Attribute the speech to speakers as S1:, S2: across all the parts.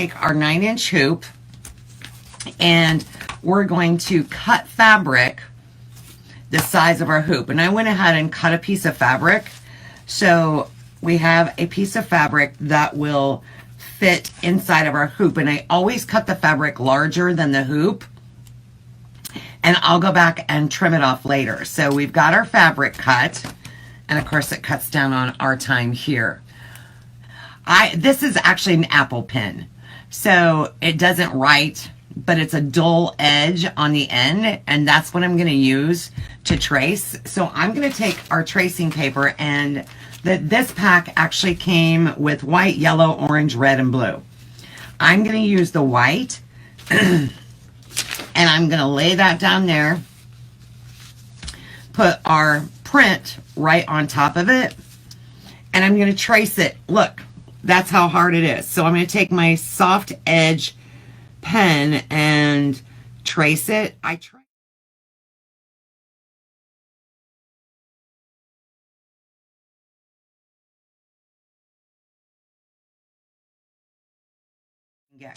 S1: take our 9-inch hoop and we're going to cut fabric the size of our hoop. And I went ahead and cut a piece of fabric. So we have a piece of fabric that will fit inside of our hoop. And I always cut the fabric larger than the hoop. And I'll go back and trim it off later. So we've got our fabric cut. And of course it cuts down on our time here. This is actually an apple pin. So it doesn't write, but it's a dull edge on the end. And that's what I'm going to use to trace. So I'm going to take our tracing paper, and this pack actually came with white, yellow, orange, red, and blue. I'm going to use the white. And I'm going to lay that down there, put our print right on top of it, and I'm going to trace it. Look, that's how hard it is. So I'm going to take my soft edge pen and trace it.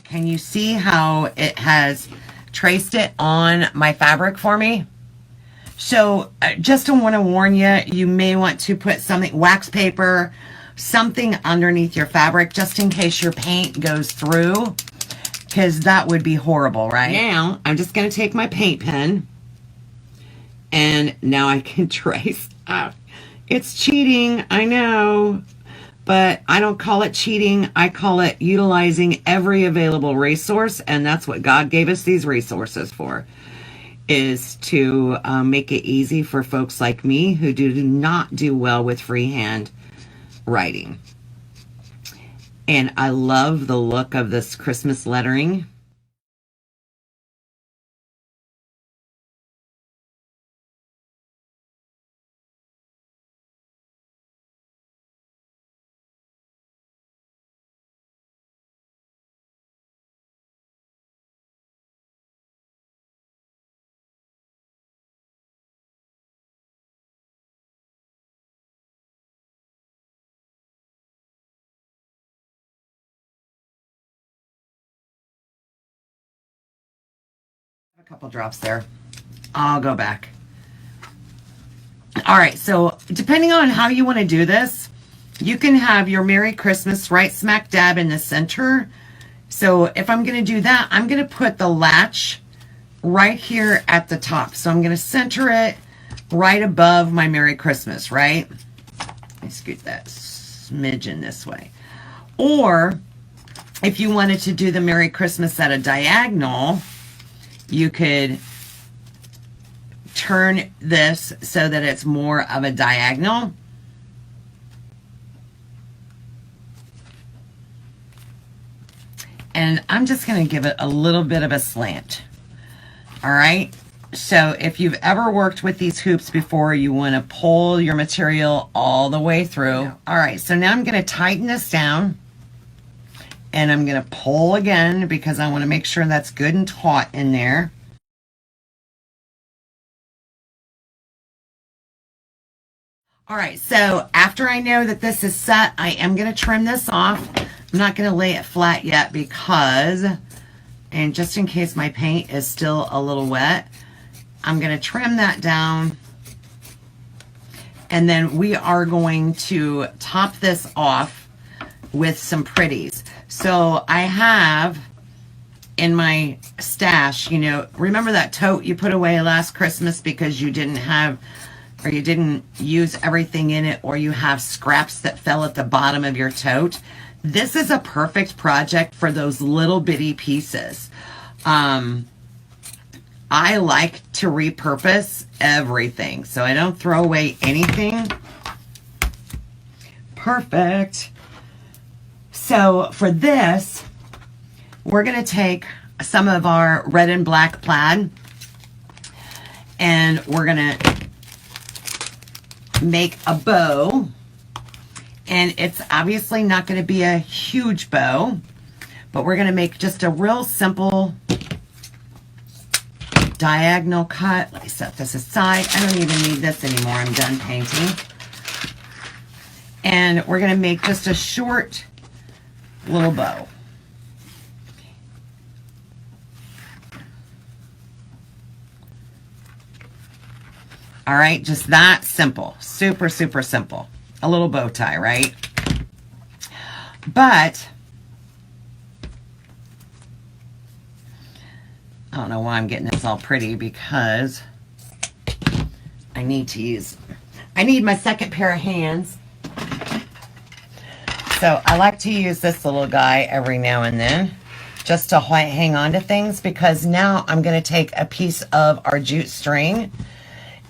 S1: Can you see how it has traced it on my fabric for me? So just to want to warn you, you may want to put something, wax paper, something underneath your fabric just in case your paint goes through, because that would be horrible, right? Now I'm just going to take my paint pen, and now I can trace. It's cheating, I know, but I don't call it cheating. I call it utilizing every available resource, and that's what God gave us these resources for, is to make it easy for folks like me who do not do well with freehand writing. And I love the look of this Christmas lettering. A couple drops there. I'll go back. All right, so depending on how you want to do this, you can have your Merry Christmas right smack dab in the center. So if I'm going to do that, I'm going to put the latch right here at the top. So I'm going to center it right above my Merry Christmas, right? Let me scoot that smidgen this way. Or if you wanted to do the Merry Christmas at a diagonal, you could turn this so that it's more of a diagonal. And I'm just going to give it a little bit of a slant. All right. So if you've ever worked with these hoops before, you want to pull your material all the way through. All right. So now I'm going to tighten this down. And I'm going to pull again because I want to make sure that's good and taut in there. All right, so after I know that this is set, I am going to trim this off. I'm not going to lay it flat yet because, and just in case my paint is still a little wet, I'm going to trim that down. And then we are going to top this off with some pretties. So I have in my stash, you know, remember that tote you put away last Christmas because you didn't have, or you didn't use everything in it, or you have scraps that fell at the bottom of your tote? This is a perfect project for those little bitty pieces. I like to repurpose everything, so I don't throw away anything. Perfect. So for this, we're going to take some of our red and black plaid, and we're going to make a bow. And it's obviously not going to be a huge bow, but we're going to make just a real simple diagonal cut. Let me set this aside. I don't even need this anymore. I'm done painting. And we're going to make just a short little bow. All right, just that simple. Super, super simple. A little bow tie, right? But I don't know why I'm getting this all pretty, because I need my second pair of hands. So I like to use this little guy every now and then just to hang on to things, because now I'm going to take a piece of our jute string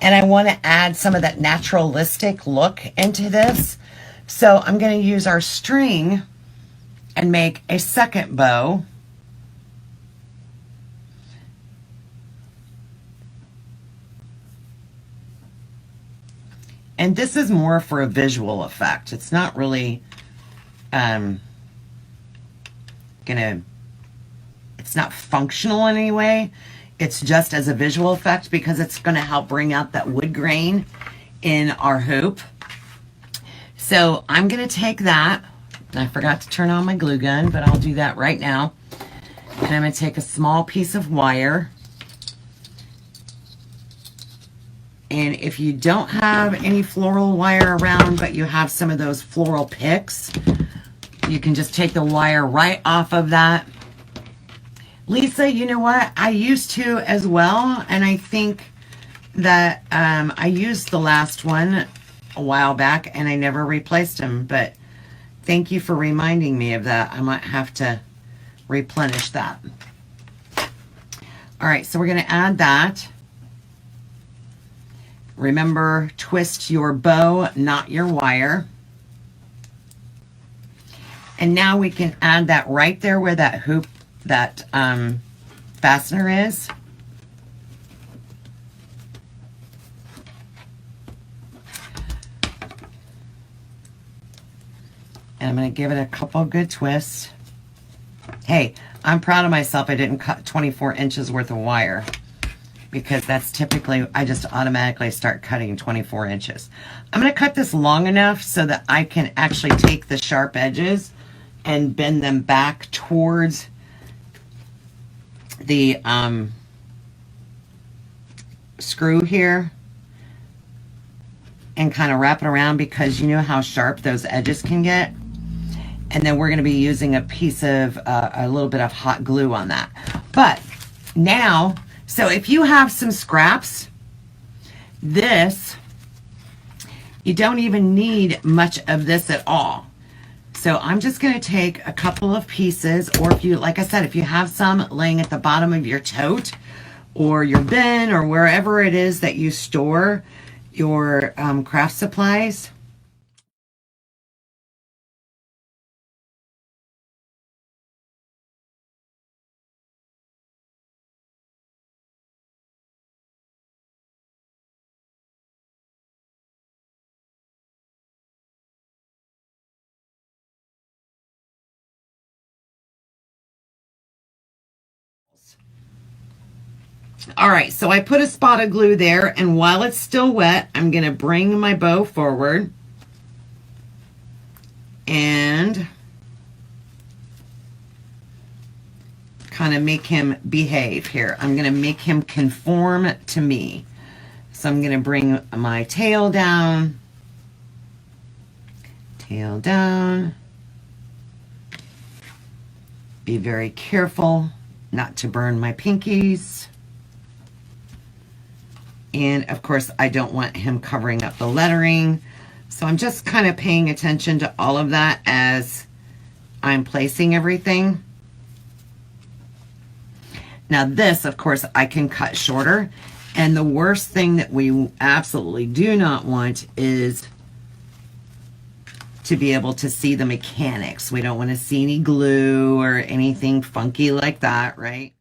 S1: and I want to add some of that naturalistic look into this. So I'm going to use our string and make a second bow. And this is more for a visual effect. It's not really it's not functional in any way. It's just as a visual effect, because it's going to help bring out that wood grain in our hoop. So I'm going to take that. I forgot to turn on my glue gun, but I'll do that right now. And I'm going to take a small piece of wire. And if you don't have any floral wire around, but you have some of those floral picks, you can just take the wire right off of that. Lisa, you know what? I used to as well, and I think that I used the last one a while back and I never replaced them, but thank you for reminding me of that. I might have to replenish that. All right, so we're going to add that. Remember, twist your bow, not your wire. And now we can add that right there where that hoop, that fastener is. And I'm going to give it a couple good twists. Hey, I'm proud of myself. I didn't cut 24 inches worth of wire, because that's typically, I just automatically start cutting 24 inches. I'm going to cut this long enough so that I can actually take the sharp edges and bend them back towards the screw here and kind of wrap it around, because you know how sharp those edges can get. And then we're going to be using a piece of a little bit of hot glue on that. But now, so if you have some scraps, this, you don't even need much of this at all. So I'm just going to take a couple of pieces, or if you, like I said, if you have some laying at the bottom of your tote or your bin or wherever it is that you store your craft supplies. All right, so I put a spot of glue there, and while it's still wet, I'm going to bring my bow forward and kind of make him behave here. I'm going to make him conform to me. So I'm going to bring my tail down, Be very careful not to burn my pinkies. And of course, I don't want him covering up the lettering. So I'm just kind of paying attention to all of that as I'm placing everything. Now this, of course, I can cut shorter. And the worst thing that we absolutely do not want is to be able to see the mechanics. We don't want to see any glue or anything funky like that, right?